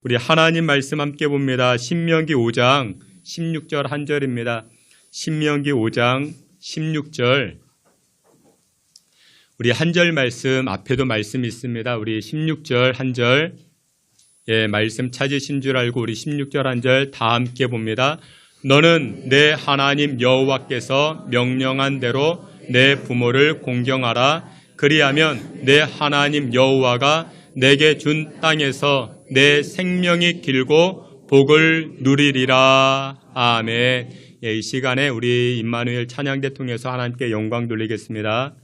우리 하나님 말씀 함께 봅니다. 신명기 5장 16절 한 절입니다. 신명기 5장 16절. 우리 한 절 말씀 앞에도 말씀이 있습니다. 우리 16절 한 절. 말씀 찾으신 줄 알고 우리 16절 한 절 다 함께 봅니다. 너는 내 하나님 여호와께서 명령한 대로 내 부모를 공경하라. 그리하면 내 하나님 여호와가 내게 준 땅에서 내 생명이 길고 복을 누리리라. 아멘. 이 시간에 우리 임마누엘 찬양대 통해서 하나님께 영광 돌리겠습니다.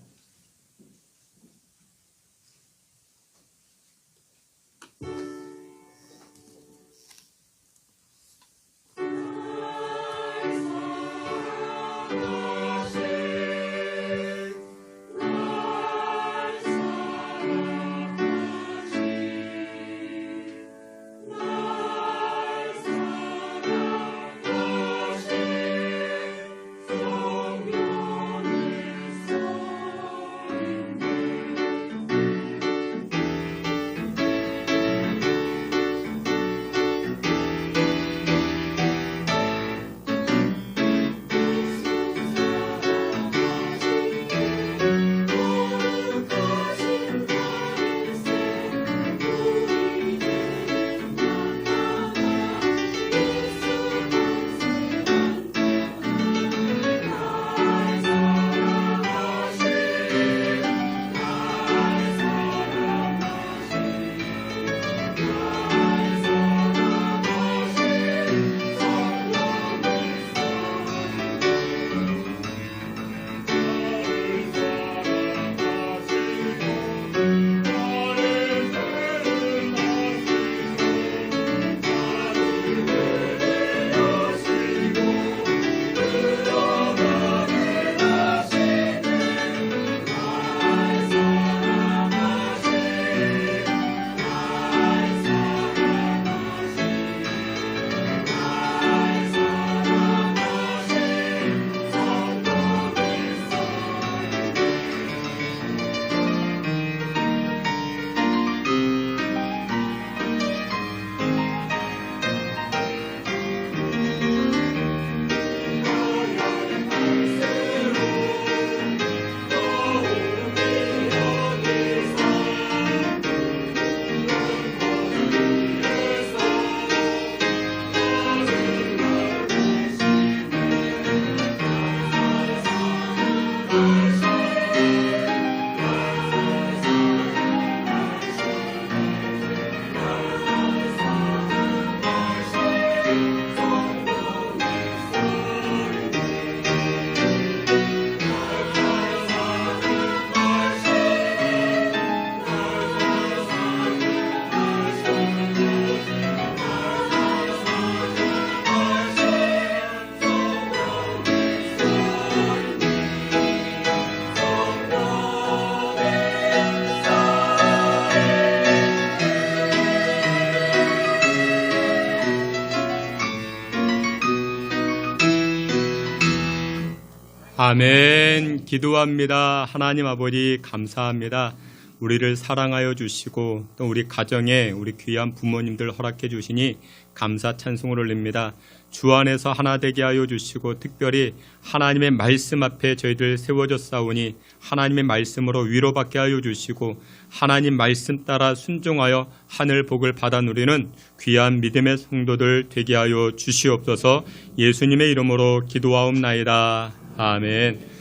아멘. 기도합니다. 하나님 아버지 감사합니다. 우리를 사랑하여 주시고 또 우리 가정에 우리 귀한 부모님들 허락해 주시니 감사 찬송을 올립니다. 주 안에서 하나 되게 하여 주시고 특별히 하나님의 말씀 앞에 저희들 세워졌사오니 하나님의 말씀으로 위로받게 하여 주시고 하나님 말씀 따라 순종하여 하늘 복을 받아 누리는 귀한 믿음의 성도들 되게 하여 주시옵소서. 예수님의 이름으로 기도하옵나이다. 아멘.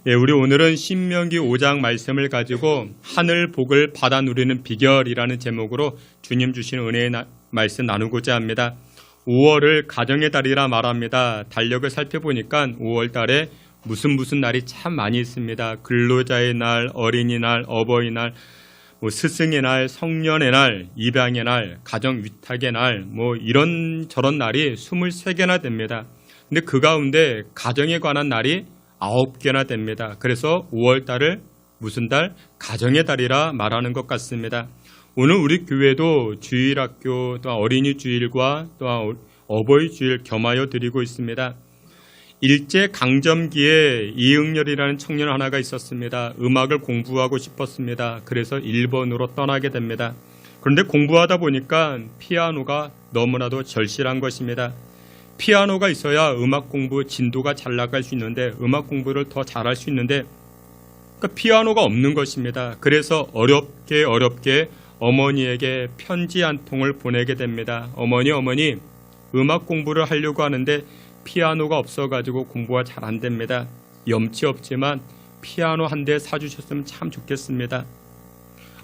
우리 오늘은 신명기 5장 말씀을 가지고 하늘 복을 받아 누리는 비결이라는 제목으로 주님 주신 은혜의 말씀 나누고자 합니다. 5월을 가정의 달이라 말합니다. 달력을 살펴보니까 5월 달에 무슨 날이 참 많이 있습니다. 근로자의 날, 어린이날, 어버이날, 스승의 날, 성년의 날, 입양의 날, 가정 위탁의 날, 이런저런 날이 23개나 됩니다. 근데 그 가운데 가정에 관한 날이 9개나 됩니다. 그래서 5월 달을 무슨 달? 가정의 달이라 말하는 것 같습니다. 오늘 우리 교회도 주일학교 또 어린이 주일과 또 어버이 주일 겸하여 드리고 있습니다. 일제 강점기에 이응렬이라는 청년 하나가 있었습니다. 음악을 공부하고 싶었습니다. 그래서 일본으로 떠나게 됩니다. 그런데 공부하다 보니까 피아노가 너무나도 절실한 것입니다. 피아노가 있어야 음악 공부 진도가 잘 나갈 수 있는데, 음악 공부를 더 잘할 수 있는데, 그러니까 피아노가 없는 것입니다. 그래서 어렵게 어머니에게 편지 한 통을 보내게 됩니다. 어머니, 음악 공부를 하려고 하는데 피아노가 없어가지고 공부가 잘 안 됩니다. 염치 없지만 피아노 한 대 사주셨으면 참 좋겠습니다.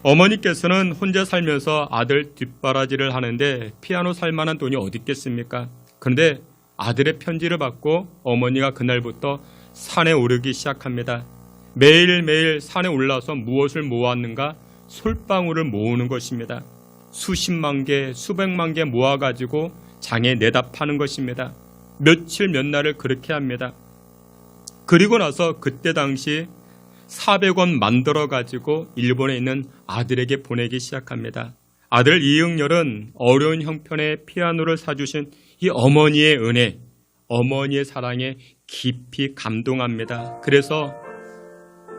어머니께서는 혼자 살면서 아들 뒷바라지를 하는데 피아노 살 만한 돈이 어디 있겠습니까? 그런데 아들의 편지를 받고 어머니가 그날부터 산에 오르기 시작합니다. 매일매일 산에 올라서 무엇을 모았는가? 솔방울을 모으는 것입니다. 수십만 개, 수백만 개 모아가지고 장에 내다 파는 것입니다. 며칠 몇 날을 그렇게 합니다. 그리고 나서 그때 당시 400원 만들어가지고 일본에 있는 아들에게 보내기 시작합니다. 아들 이응열은 어려운 형편의 피아노를 사주신 이 어머니의 은혜, 어머니의 사랑에 깊이 감동합니다. 그래서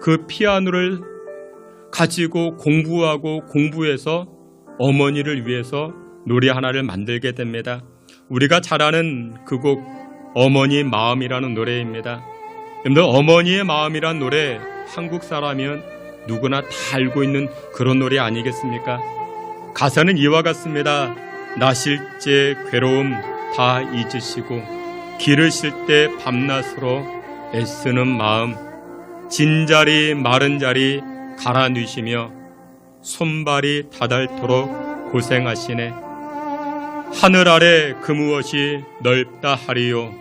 그 피아노를 가지고 공부해서 어머니를 위해서 노래 하나를 만들게 됩니다. 우리가 잘 아는 그 곡 어머니의 마음이라는 노래입니다. 여러분들, 어머니의 마음이란 노래 한국 사람이면 누구나 다 알고 있는 그런 노래 아니겠습니까? 가사는 이와 같습니다. 나실제 괴로움 다 잊으시고 기르실 때 밤낮으로 애쓰는 마음, 진자리 마른 자리 갈아 누시며 손발이 다닳도록 고생하시네. 하늘 아래 그 무엇이 넓다 하리요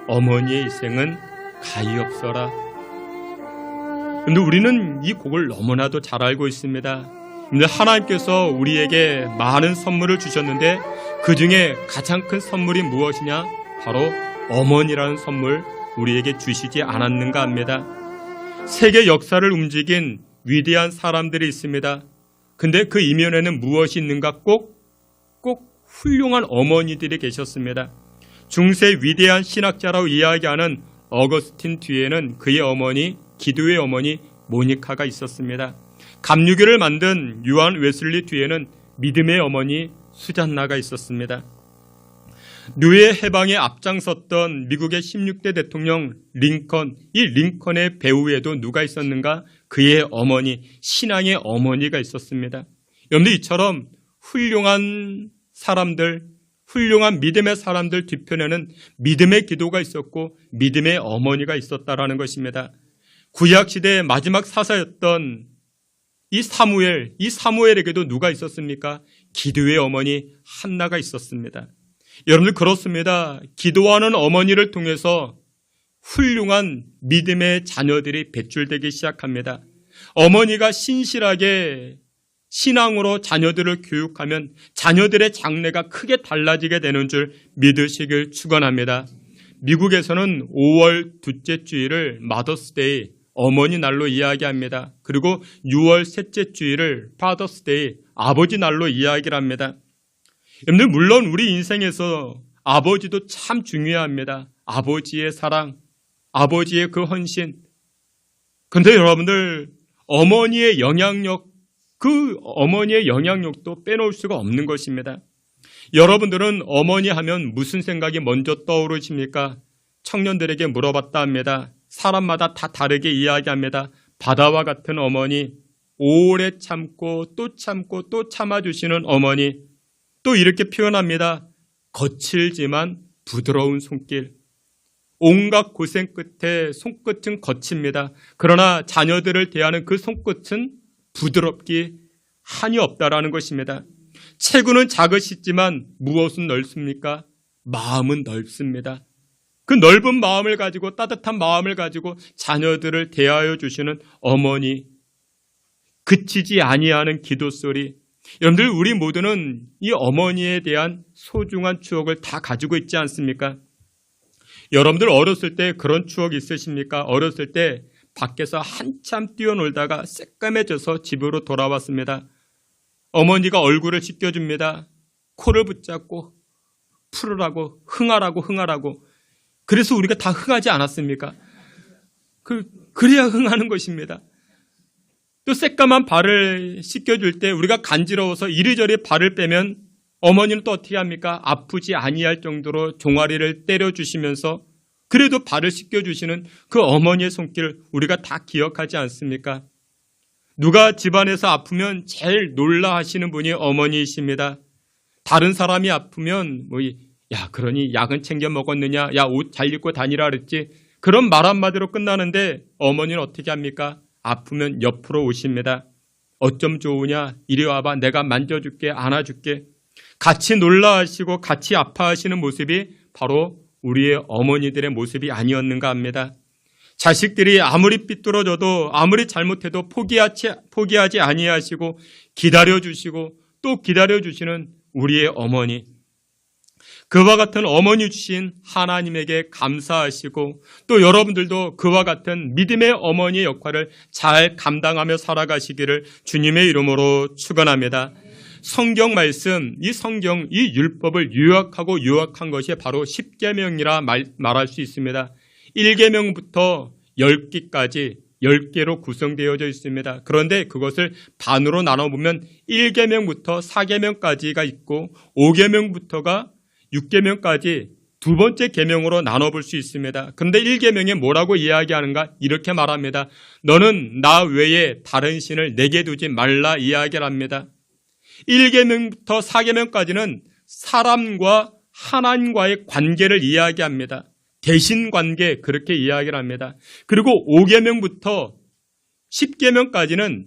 어머니의 희생은 가히 없어라. 근데 우리는 이 곡을 너무나도 잘 알고 있습니다. 근데 하나님께서 우리에게 많은 선물을 주셨는데 그 중에 가장 큰 선물이 무엇이냐? 바로 어머니라는 선물 우리에게 주시지 않았는가 합니다. 세계 역사를 움직인 위대한 사람들이 있습니다. 근데 그 이면에는 무엇이 있는가? 꼭 훌륭한 어머니들이 계셨습니다. 중세 위대한 신학자라고 이야기하는 어거스틴 뒤에는 그의 어머니, 기도의 어머니 모니카가 있었습니다. 감리교를 만든 요한 웨슬리 뒤에는 믿음의 어머니 수잔나가 있었습니다. 노예 해방에 앞장섰던 미국의 16대 대통령 링컨, 이 링컨의 배후에도 누가 있었는가? 그의 어머니, 신앙의 어머니가 있었습니다. 여러분들, 이처럼 훌륭한 사람들, 훌륭한 믿음의 사람들 뒤편에는 믿음의 기도가 있었고 믿음의 어머니가 있었다라는 것입니다. 구약시대의 마지막 사사였던 이 사무엘에게도 누가 있었습니까? 기도의 어머니 한나가 있었습니다. 여러분들, 그렇습니다. 기도하는 어머니를 통해서 훌륭한 믿음의 자녀들이 배출되기 시작합니다. 어머니가 신실하게 신앙으로 자녀들을 교육하면 자녀들의 장래가 크게 달라지게 되는 줄 믿으시길 축원합니다. 미국에서는 5월 둘째 주일을 마더스데이, 어머니 날로 이야기합니다. 그리고 6월 셋째 주일을 파더스데이, 아버지 날로 이야기를 합니다. 여러분들, 물론 우리 인생에서 아버지도 참 중요합니다. 아버지의 사랑, 아버지의 그 헌신. 그런데 여러분들, 어머니의 영향력, 그 어머니의 영향력도 빼놓을 수가 없는 것입니다. 여러분들은 어머니 하면 무슨 생각이 먼저 떠오르십니까? 청년들에게 물어봤다 합니다. 사람마다 다 다르게 이야기합니다. 바다와 같은 어머니, 오래 참고 또 참아주시는 어머니, 또 이렇게 표현합니다. 거칠지만 부드러운 손길. 온갖 고생 끝에 손끝은 거칩니다. 그러나 자녀들을 대하는 그 손끝은 부드럽기 한이 없다라는 것입니다. 체구는 작으시지만 무엇은 넓습니까? 마음은 넓습니다. 그 넓은 마음을 가지고, 따뜻한 마음을 가지고 자녀들을 대하여 주시는 어머니, 그치지 아니하는 기도소리. 여러분들, 우리 모두는 이 어머니에 대한 소중한 추억을 다 가지고 있지 않습니까? 여러분들 어렸을 때 그런 추억 있으십니까? 어렸을 때 밖에서 한참 뛰어놀다가 새까매져서 집으로 돌아왔습니다. 어머니가 얼굴을 씻겨줍니다. 코를 붙잡고 풀으라고, 흥하라고. 그래서 우리가 다 흥하지 않았습니까? 그래야 흥하는 것입니다. 또 새까만 발을 씻겨줄 때 우리가 간지러워서 이리저리 발을 빼면 어머니는 또 어떻게 합니까? 아프지 아니할 정도로 종아리를 때려주시면서 그래도 발을 씻겨주시는 그 어머니의 손길을 우리가 다 기억하지 않습니까? 누가 집안에서 아프면 제일 놀라하시는 분이 어머니이십니다. 다른 사람이 아프면 야, 그러니 약은 챙겨 먹었느냐? 야, 옷 잘 입고 다니라 그랬지? 그런 말 한마디로 끝나는데 어머니는 어떻게 합니까? 아프면 옆으로 오십니다. 어쩜 좋으냐? 이리 와봐. 내가 만져줄게, 안아줄게. 같이 놀라하시고 같이 아파하시는 모습이 바로 우리의 어머니들의 모습이 아니었는가 합니다. 자식들이 아무리 삐뚤어져도 아무리 잘못해도 포기하지 아니하시고 기다려주시고 또 기다려주시는 우리의 어머니. 그와 같은 어머니 주신 하나님에게 감사하시고 또 여러분들도 그와 같은 믿음의 어머니의 역할을 잘 감당하며 살아가시기를 주님의 이름으로 축원합니다. 성경 말씀, 이 성경, 이 율법을 요약한 것이 바로 십계명이라 말할 수 있습니다. 1계명부터 10개까지 10개로 구성되어져 있습니다. 그런데 그것을 반으로 나눠보면 1계명부터 4계명까지가 있고 5계명부터가 6계명까지 두 번째 계명으로 나눠볼 수 있습니다. 그런데 1계명에 뭐라고 이야기하는가? 이렇게 말합니다. 너는 나 외에 다른 신을 내게 두지 말라 이야기를 합니다. 1계명부터 4계명까지는 사람과 하나님과의 관계를 이야기합니다. 대신관계 그렇게 이야기를 합니다. 그리고 5계명부터 10계명까지는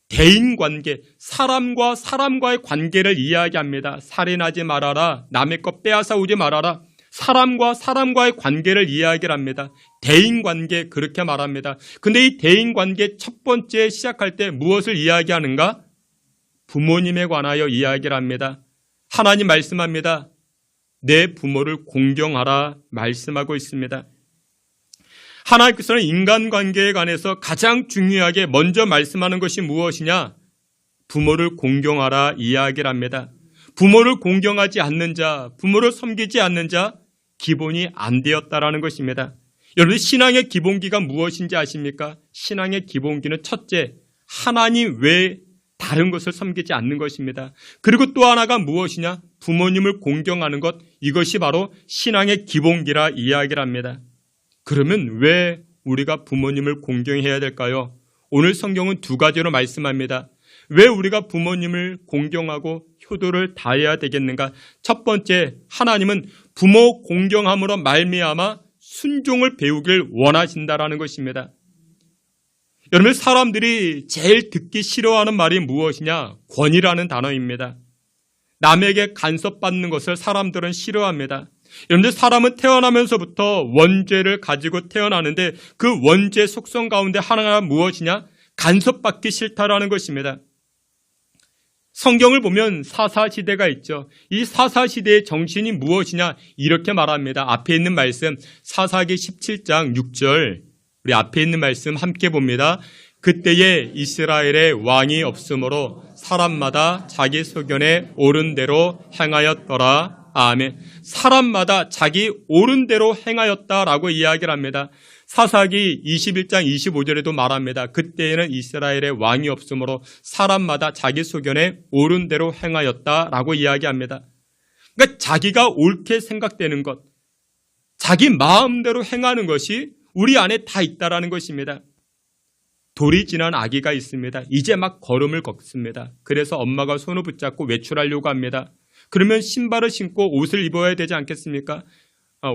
대인관계, 사람과 사람과의 관계를 이야기합니다. 살인하지 말아라, 남의 것 빼앗아 오지 말아라. 사람과 사람과의 관계를 이야기를 합니다. 대인관계 그렇게 말합니다. 근데 이 대인관계 첫 번째 시작할 때 무엇을 이야기하는가? 부모님에 관하여 이야기를 합니다. 하나님 말씀합니다. 내 부모를 공경하라 말씀하고 있습니다. 하나님께서는 인간관계에 관해서 가장 중요하게 먼저 말씀하는 것이 무엇이냐? 부모를 공경하라 이야기를 합니다. 부모를 공경하지 않는 자, 부모를 섬기지 않는 자, 기본이 안 되었다라는 것입니다. 여러분, 신앙의 기본기가 무엇인지 아십니까? 신앙의 기본기는 첫째, 하나님 외에 다른 것을 섬기지 않는 것입니다. 그리고 또 하나가 무엇이냐? 부모님을 공경하는 것, 이것이 바로 신앙의 기본기라 이야기를 합니다. 그러면 왜 우리가 부모님을 공경해야 될까요? 오늘 성경은 두 가지로 말씀합니다. 왜 우리가 부모님을 공경하고 효도를 다해야 되겠는가? 첫 번째, 하나님은 부모 공경함으로 말미암아 순종을 배우길 원하신다라는 것입니다. 여러분, 사람들이 제일 듣기 싫어하는 말이 무엇이냐? 권위라는 단어입니다. 남에게 간섭받는 것을 사람들은 싫어합니다. 여러분들, 사람은 태어나면서부터 원죄를 가지고 태어나는데 그 원죄 속성 가운데 하나가 무엇이냐? 간섭받기 싫다라는 것입니다. 성경을 보면 사사시대가 있죠. 이 사사시대의 정신이 무엇이냐? 이렇게 말합니다. 앞에 있는 말씀 사사기 17장 6절, 우리 앞에 있는 말씀 함께 봅니다. 그때에 이스라엘의 왕이 없으므로 사람마다 자기 소견에 옳은 대로 행하였더라. 아멘. 사람마다 자기 옳은 대로 행하였다라고 이야기를 합니다. 사사기 21장 25절에도 말합니다. 그때에는 이스라엘의 왕이 없으므로 사람마다 자기 소견에 옳은 대로 행하였다라고 이야기합니다. 그러니까 자기가 옳게 생각되는 것, 자기 마음대로 행하는 것이 우리 안에 다 있다라는 것입니다. 돌이 지난 아기가 있습니다. 이제 막 걸음을 걷습니다. 그래서 엄마가 손을 붙잡고 외출하려고 합니다. 그러면 신발을 신고 옷을 입어야 되지 않겠습니까?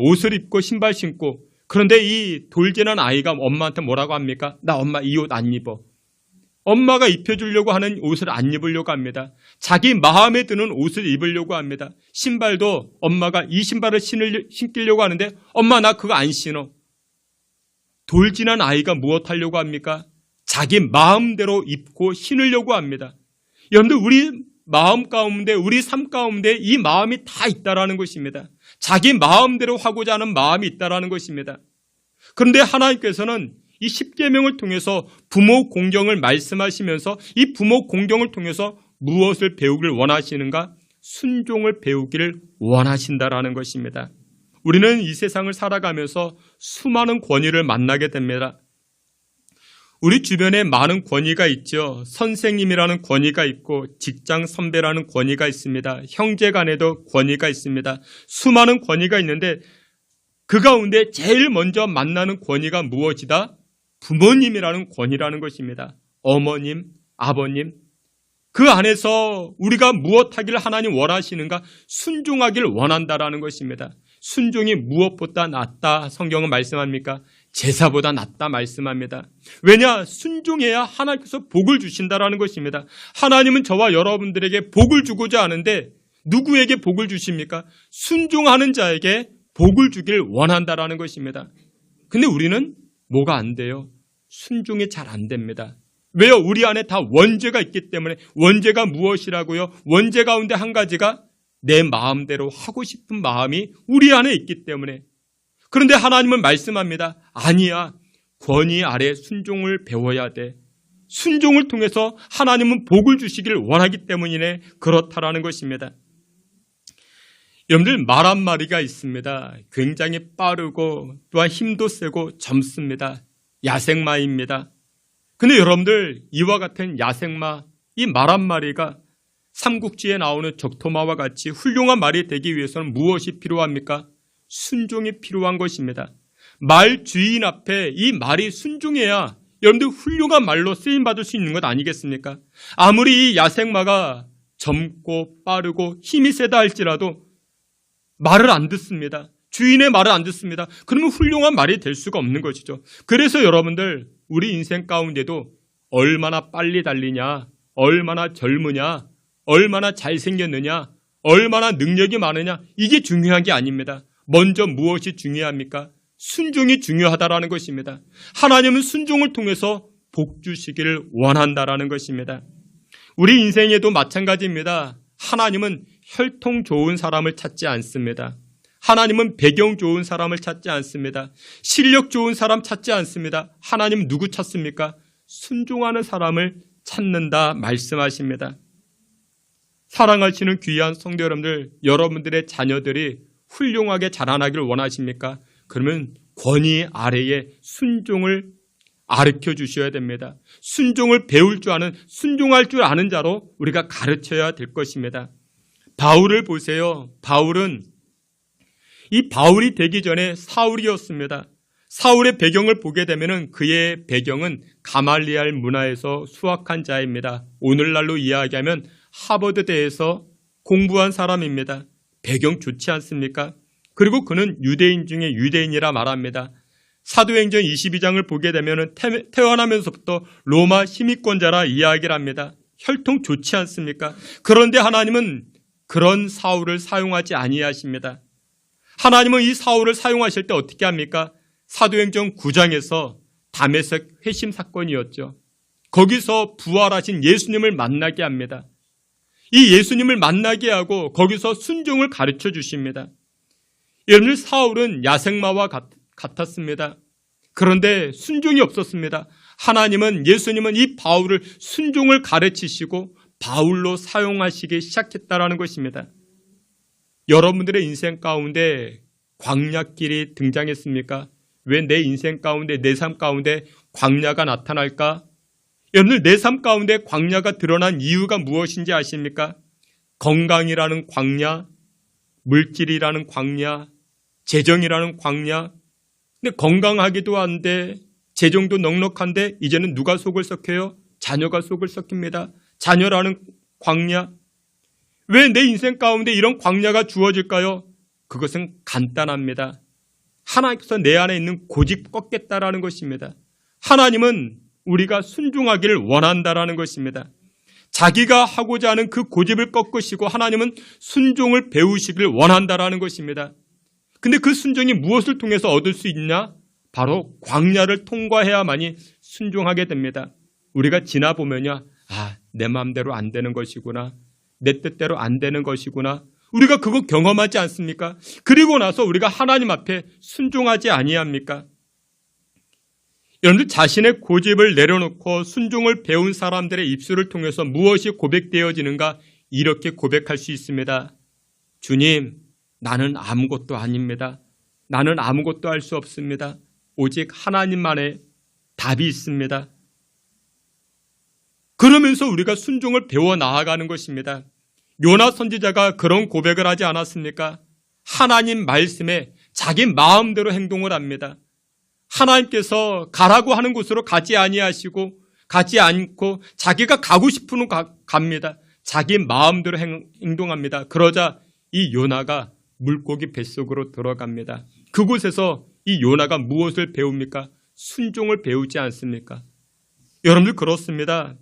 옷을 입고 신발 신고. 그런데 이 돌 지난 아이가 엄마한테 뭐라고 합니까? 나 엄마 이 옷 안 입어. 엄마가 입혀주려고 하는 옷을 안 입으려고 합니다. 자기 마음에 드는 옷을 입으려고 합니다. 신발도 엄마가 이 신발을 신기려고 하는데 엄마 나 그거 안 신어. 돌 지난 아이가 무엇 하려고 합니까? 자기 마음대로 입고 신으려고 합니다. 여러분들, 우리 마음 가운데, 우리 삶 가운데 이 마음이 다 있다라는 것입니다. 자기 마음대로 하고자 하는 마음이 있다라는 것입니다. 그런데 하나님께서는 이 십계명을 통해서 부모 공경을 말씀하시면서 이 부모 공경을 통해서 무엇을 배우길 원하시는가? 순종을 배우기를 원하신다라는 것입니다. 우리는 이 세상을 살아가면서 수많은 권위를 만나게 됩니다. 우리 주변에 많은 권위가 있죠. 선생님이라는 권위가 있고 직장 선배라는 권위가 있습니다. 형제 간에도 권위가 있습니다. 수많은 권위가 있는데 그 가운데 제일 먼저 만나는 권위가 무엇이다? 부모님이라는 권위라는 것입니다. 어머님, 아버님. 그 안에서 우리가 무엇하기를 하나님 원하시는가? 순종하기를 원한다라는 것입니다. 순종이 무엇보다 낫다 성경은 말씀합니까? 제사보다 낫다 말씀합니다. 왜냐? 순종해야 하나님께서 복을 주신다라는 것입니다. 하나님은 저와 여러분들에게 복을 주고자 하는데 누구에게 복을 주십니까? 순종하는 자에게 복을 주길 원한다라는 것입니다. 근데 우리는 뭐가 안 돼요? 순종이 잘 안 됩니다. 왜요? 우리 안에 다 원죄가 있기 때문에. 원죄가 무엇이라고요? 원죄 가운데 한 가지가 내 마음대로 하고 싶은 마음이 우리 안에 있기 때문에. 그런데 하나님은 말씀합니다. 아니야. 권위 아래 순종을 배워야 돼. 순종을 통해서 하나님은 복을 주시길 원하기 때문이네. 그렇다라는 것입니다. 여러분들 말 한마디가 있습니다. 굉장히 빠르고 또한 힘도 세고 젊습니다. 야생마입니다. 근데 여러분들 이와 같은 야생마, 이 말 한마디가 삼국지에 나오는 적토마와 같이 훌륭한 말이 되기 위해서는 무엇이 필요합니까? 순종이 필요한 것입니다. 말 주인 앞에 이 말이 순종해야 여러분들 훌륭한 말로 쓰임받을 수 있는 것 아니겠습니까? 아무리 이 야생마가 젊고 빠르고 힘이 세다 할지라도 말을 안 듣습니다. 주인의 말을 안 듣습니다. 그러면 훌륭한 말이 될 수가 없는 것이죠. 그래서 여러분들 우리 인생 가운데도 얼마나 빨리 달리냐, 얼마나 젊으냐, 얼마나 잘생겼느냐, 얼마나 능력이 많으냐, 이게 중요한 게 아닙니다. 먼저 무엇이 중요합니까? 순종이 중요하다라는 것입니다. 하나님은 순종을 통해서 복 주시기를 원한다라는 것입니다. 우리 인생에도 마찬가지입니다. 하나님은 혈통 좋은 사람을 찾지 않습니다. 하나님은 배경 좋은 사람을 찾지 않습니다. 실력 좋은 사람 찾지 않습니다. 하나님은 누구 찾습니까? 순종하는 사람을 찾는다 말씀하십니다. 사랑하시는 귀한 성도 여러분들, 여러분들의 자녀들이 훌륭하게 자라나기를 원하십니까? 그러면 권위 아래에 순종을 가르쳐 주셔야 됩니다. 순종을 배울 줄 아는, 순종할 줄 아는 자로 우리가 가르쳐야 될 것입니다. 바울을 보세요. 이 바울이 되기 전에 사울이었습니다. 사울의 배경을 보게 되면 그의 배경은 가말리알 문화에서 수학한 자입니다. 오늘날로 이야기하면 하버드대에서 공부한 사람입니다. 배경 좋지 않습니까? 그리고 그는 유대인 중에 유대인이라 말합니다. 사도행전 22장을 보게 되면 태어나면서부터 로마 시민권자라 이야기를 합니다. 혈통 좋지 않습니까? 그런데 하나님은 그런 사울을 사용하지 아니하십니다. 하나님은 이 사울을 사용하실 때 어떻게 합니까? 사도행전 9장에서 다메섹 회심 사건이었죠. 거기서 부활하신 예수님을 만나게 합니다. 이 예수님을 만나게 하고 거기서 순종을 가르쳐 주십니다. 여러분, 사울은 야생마와 같았습니다. 그런데 순종이 없었습니다. 하나님은, 예수님은 이 바울을 순종을 가르치시고 바울로 사용하시기 시작했다라는 것입니다. 여러분들의 인생 가운데 광야길이 등장했습니까? 왜 내 인생 가운데, 내 삶 가운데 광야가 나타날까? 여러분들, 내 삶 가운데 광야가 드러난 이유가 무엇인지 아십니까? 건강이라는 광야, 물질이라는 광야, 재정이라는 광야. 근데 건강하기도 한데, 재정도 넉넉한데 이제는 누가 속을 썩혀요? 자녀가 속을 썩힙니다. 자녀라는 광야. 왜 내 인생 가운데 이런 광야가 주어질까요? 그것은 간단합니다. 하나님께서 내 안에 있는 고집 꺾겠다라는 것입니다. 하나님은 우리가 순종하기를 원한다라는 것입니다. 자기가 하고자 하는 그 고집을 꺾으시고 하나님은 순종을 배우시기를 원한다라는 것입니다. 근데 그 순종이 무엇을 통해서 얻을 수 있냐? 바로 광야를 통과해야만이 순종하게 됩니다. 우리가 지나보면요, 내 마음대로 안 되는 것이구나, 내 뜻대로 안 되는 것이구나, 우리가 그거 경험하지 않습니까? 그리고 나서 우리가 하나님 앞에 순종하지 아니합니까? 여러분들, 자신의 고집을 내려놓고 순종을 배운 사람들의 입술을 통해서 무엇이 고백되어지는가? 이렇게 고백할 수 있습니다. 주님, 나는 아무것도 아닙니다. 나는 아무것도 할 수 없습니다. 오직 하나님만의 답이 있습니다. 그러면서 우리가 순종을 배워 나아가는 것입니다. 요나 선지자가 그런 고백을 하지 않았습니까? 하나님 말씀에 자기 마음대로 행동을 합니다. 하나님께서 가라고 하는 곳으로 가지 아니하시고 가지 않고 자기가 가고 싶은 곳 갑니다. 자기 마음대로 행동합니다. 그러자 이 요나가 물고기 뱃속으로 들어갑니다. 그곳에서 이 요나가 무엇을 배웁니까? 순종을 배우지 않습니까? 여러분들 그렇습니다.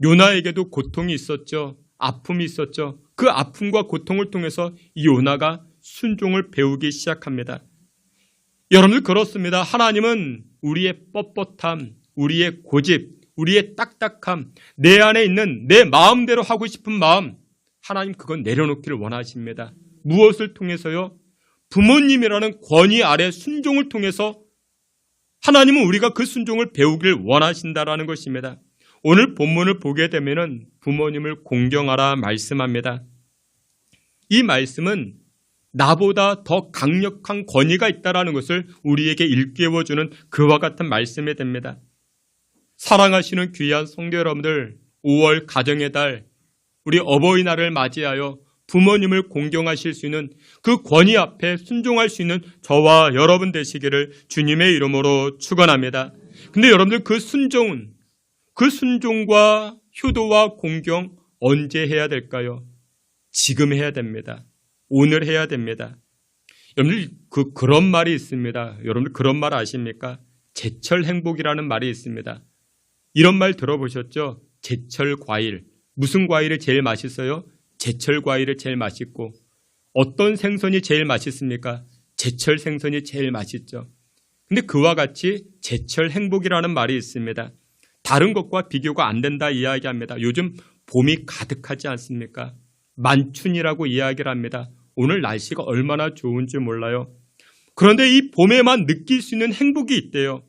요나에게도 고통이 있었죠. 아픔이 있었죠. 그 아픔과 고통을 통해서 이 요나가 순종을 배우기 시작합니다. 여러분들 그렇습니다. 하나님은 우리의 뻣뻣함, 우리의 고집, 우리의 딱딱함, 내 안에 있는 내 마음대로 하고 싶은 마음, 하나님 그건 내려놓기를 원하십니다. 무엇을 통해서요? 부모님이라는 권위 아래 순종을 통해서 하나님은 우리가 그 순종을 배우길 원하신다라는 것입니다. 오늘 본문을 보게 되면은 부모님을 공경하라 말씀합니다. 이 말씀은 나보다 더 강력한 권위가 있다라는 것을 우리에게 일깨워주는 그와 같은 말씀이 됩니다. 사랑하시는 귀한 성도 여러분들, 5월 가정의 달, 우리 어버이날을 맞이하여 부모님을 공경하실 수 있는 그 권위 앞에 순종할 수 있는 저와 여러분 되시기를 주님의 이름으로 축원합니다. 근데 여러분들 그 순종과 효도와 공경 언제 해야 될까요? 지금 해야 됩니다. 오늘 해야 됩니다. 여러분들 그런 말이 있습니다. 여러분들 그런 말 아십니까? 제철 행복이라는 말이 있습니다. 이런 말 들어보셨죠? 제철 과일. 무슨 과일이 제일 맛있어요? 제철 과일이 제일 맛있고 어떤 생선이 제일 맛있습니까? 제철 생선이 제일 맛있죠. 근데 그와 같이 제철 행복이라는 말이 있습니다. 다른 것과 비교가 안 된다 이야기합니다. 요즘 봄이 가득하지 않습니까? 만춘이라고 이야기를 합니다. 오늘 날씨가 얼마나 좋은지 몰라요. 그런데 이 봄에만 느낄 수 있는 행복이 있대요.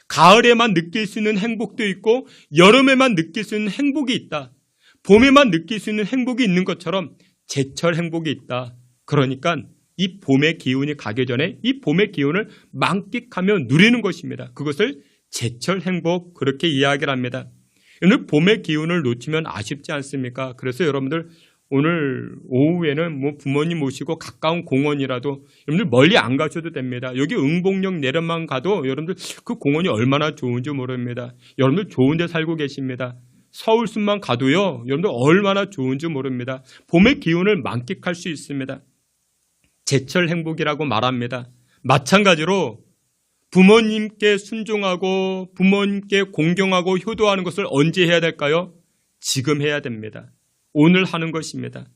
가을에만 느낄 수 있는 행복도 있고 여름에만 느낄 수 있는 행복이 있다. 봄에만 느낄 수 있는 행복이 있는 것처럼 제철 행복이 있다. 그러니까 이 봄의 기운이 가기 전에 이 봄의 기운을 만끽하며 누리는 것입니다. 그것을 제철 행복 그렇게 이야기를 합니다. 오늘 봄의 기운을 놓치면 아쉽지 않습니까? 그래서 여러분들 오늘 오후에는 부모님 모시고 가까운 공원이라도 여러분들 멀리 안 가셔도 됩니다. 여기 응봉역 내려만 가도 여러분들 그 공원이 얼마나 좋은지 모릅니다. 여러분들 좋은 데 살고 계십니다. 서울숲만 가도요, 여러분들 얼마나 좋은지 모릅니다. 봄의 기운을 만끽할 수 있습니다. 제철 행복이라고 말합니다. 마찬가지로 부모님께 순종하고 부모님께 공경하고 효도하는 것을 언제 해야 될까요? 지금 해야 됩니다. 오늘 하는 것입니다.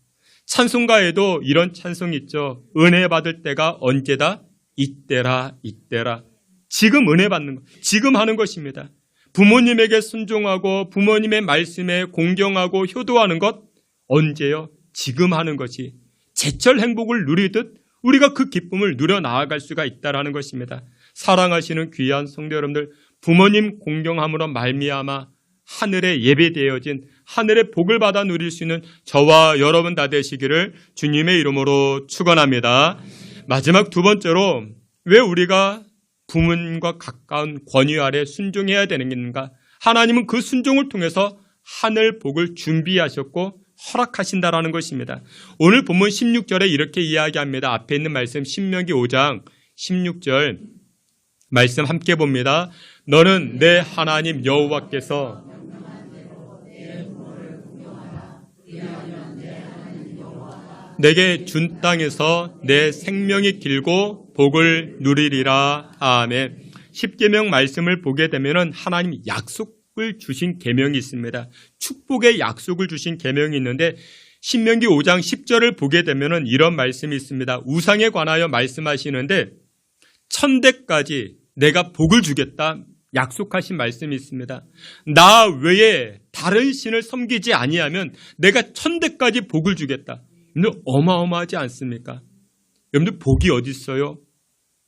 찬송가에도 이런 찬송이 있죠. 은혜 받을 때가 언제다? 이때라 이때라. 지금 은혜 받는 것, 지금 하는 것입니다. 부모님에게 순종하고 부모님의 말씀에 공경하고 효도하는 것 언제요? 지금 하는 것이 제철 행복을 누리듯 우리가 그 기쁨을 누려 나아갈 수가 있다는 것입니다. 사랑하시는 귀한 성도 여러분들, 부모님 공경함으로 말미암아 하늘에 예배되어진 하늘의 복을 받아 누릴 수 있는 저와 여러분 다 되시기를 주님의 이름으로 축원합니다. 마지막 두 번째로 왜 우리가 부모님과 가까운 권위 아래 순종해야 되는가? 하나님은 그 순종을 통해서 하늘 복을 준비하셨고 허락하신다라는 것입니다. 오늘 본문 16절에 이렇게 이야기합니다. 앞에 있는 말씀 신명기 5장 16절 말씀 함께 봅니다. 너는 내 하나님 여호와께서 내게 준 땅에서 내 생명이 길고 복을 누리리라. 아멘. 10계명 말씀을 보게 되면 하나님 약속을 주신 계명이 있습니다. 축복의 약속을 주신 계명이 있는데 신명기 5장 10절을 보게 되면 이런 말씀이 있습니다. 우상에 관하여 말씀하시는데 천대까지 내가 복을 주겠다 약속하신 말씀이 있습니다. 나 외에 다른 신을 섬기지 아니하면 내가 천대까지 복을 주겠다. 여러분들 어마어마하지 않습니까? 여러분들 복이 어디 있어요?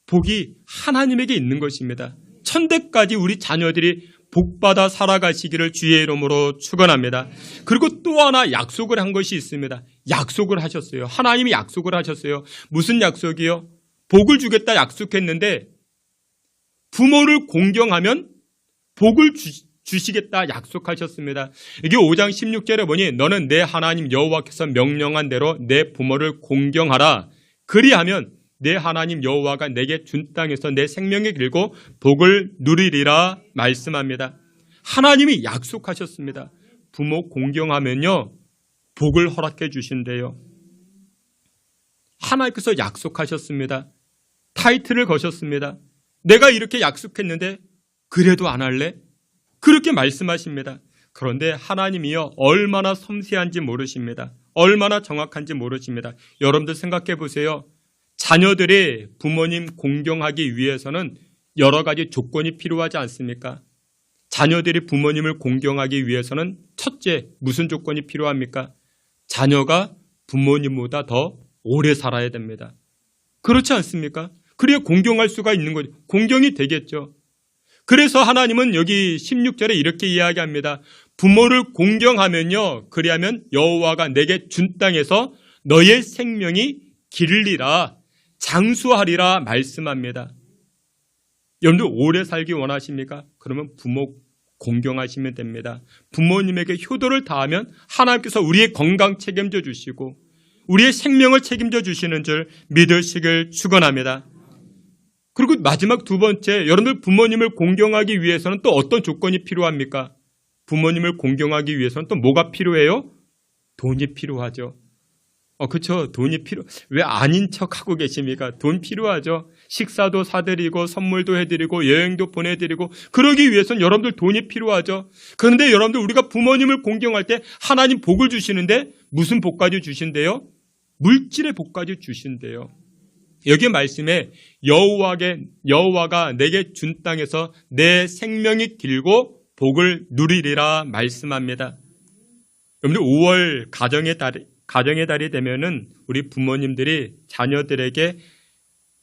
복이 하나님에게 있는 것입니다. 천대까지 우리 자녀들이 복받아 살아가시기를 주의 이름으로 축원합니다. 그리고 또 하나 약속을 한 것이 있습니다. 약속을 하셨어요. 하나님이 약속을 하셨어요. 무슨 약속이요? 복을 주겠다 약속했는데 부모를 공경하면 복을 주시겠다 약속하셨습니다. 이게 5장 16절에 보니 너는 내 하나님 여호와께서 명령한 대로 내 부모를 공경하라. 그리하면 내 하나님 여호와가 내게 준 땅에서 내 생명이 길고 복을 누리리라 말씀합니다. 하나님이 약속하셨습니다. 부모 공경하면요 복을 허락해 주신대요. 하나님께서 약속하셨습니다. 타이틀을 거셨습니다. 내가 이렇게 약속했는데 그래도 안 할래? 그렇게 말씀하십니다. 그런데 하나님이요 얼마나 섬세한지 모르십니다. 얼마나 정확한지 모르십니다. 여러분들 생각해 보세요. 자녀들이 부모님 공경하기 위해서는 여러 가지 조건이 필요하지 않습니까? 자녀들이 부모님을 공경하기 위해서는 첫째, 무슨 조건이 필요합니까? 자녀가 부모님보다 더 오래 살아야 됩니다. 그렇지 않습니까? 그래야 공경할 수가 있는 거죠. 공경이 되겠죠. 그래서 하나님은 여기 16절에 이렇게 이야기합니다. 부모를 공경하면요, 그리하면 여호와가 내게 준 땅에서 너의 생명이 길리라, 장수하리라 말씀합니다. 여러분들 오래 살기 원하십니까? 그러면 부모 공경하시면 됩니다. 부모님에게 효도를 다하면 하나님께서 우리의 건강 책임져 주시고 우리의 생명을 책임져 주시는 줄 믿으시길 축원합니다. 그리고 마지막 두 번째, 여러분들 부모님을 공경하기 위해서는 또 어떤 조건이 필요합니까? 부모님을 공경하기 위해서는 또 뭐가 필요해요? 돈이 필요하죠. 그렇죠. 돈이 왜 아닌 척하고 계십니까? 돈 필요하죠. 식사도 사드리고 선물도 해드리고 여행도 보내드리고 그러기 위해서는 여러분들 돈이 필요하죠. 그런데 여러분들 우리가 부모님을 공경할 때 하나님 복을 주시는데 무슨 복까지 주신대요? 물질의 복까지 주신대요. 여기 말씀에 여호와가 내게 준 땅에서 내 생명이 길고 복을 누리리라 말씀합니다. 여러분들 5월 가정의 달이 되면은 우리 부모님들이 자녀들에게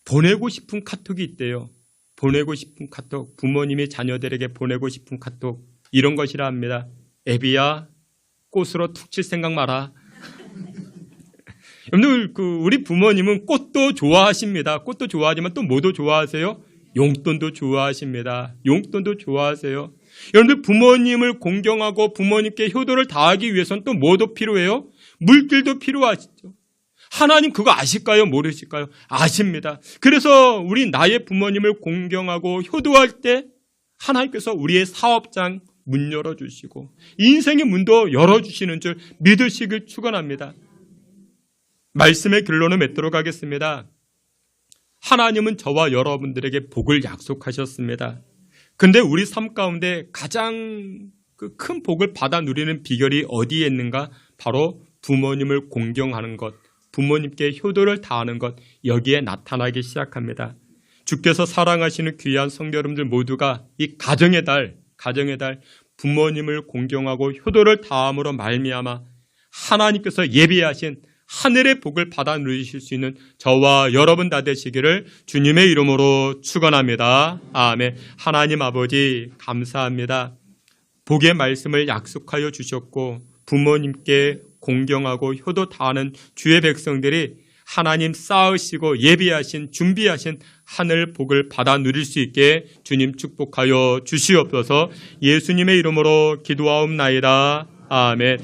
보내고 싶은 카톡이 있대요. 보내고 싶은 카톡, 부모님이 자녀들에게 보내고 싶은 카톡, 이런 것이라 합니다. 애비야, 꽃으로 툭 칠 생각 마라. 여러분들 우리 부모님은 꽃도 좋아하십니다. 꽃도 좋아하지만 또 뭐도 좋아하세요? 용돈도 좋아하십니다. 용돈도 좋아하세요. 여러분들 부모님을 공경하고 부모님께 효도를 다하기 위해서는 또 뭐도 필요해요? 물질도 필요하시죠. 하나님 그거 아실까요? 모르실까요? 아십니다. 그래서 우리 나의 부모님을 공경하고 효도할 때 하나님께서 우리의 사업장 문 열어주시고 인생의 문도 열어주시는 줄 믿으시길 축원합니다. 말씀의 결론을 맺도록 하겠습니다. 하나님은 저와 여러분들에게 복을 약속하셨습니다. 근데 우리 삶 가운데 가장 큰 복을 받아 누리는 비결이 어디에 있는가? 바로 부모님을 공경하는 것, 부모님께 효도를 다하는 것, 여기에 나타나기 시작합니다. 주께서 사랑하시는 귀한 성도 여러분들 모두가 이 가정의 달 부모님을 공경하고 효도를 다함으로 말미암아 하나님께서 예비하신 하늘의 복을 받아 누리실 수 있는 저와 여러분 다 되시기를 주님의 이름으로 축원합니다. 아멘. 하나님 아버지 감사합니다. 복의 말씀을 약속하여 주셨고 부모님께 공경하고 효도 다하는 주의 백성들이 하나님 쌓으시고 예비하신 준비하신 하늘 복을 받아 누릴 수 있게 주님 축복하여 주시옵소서. 예수님의 이름으로 기도하옵나이다. 아멘.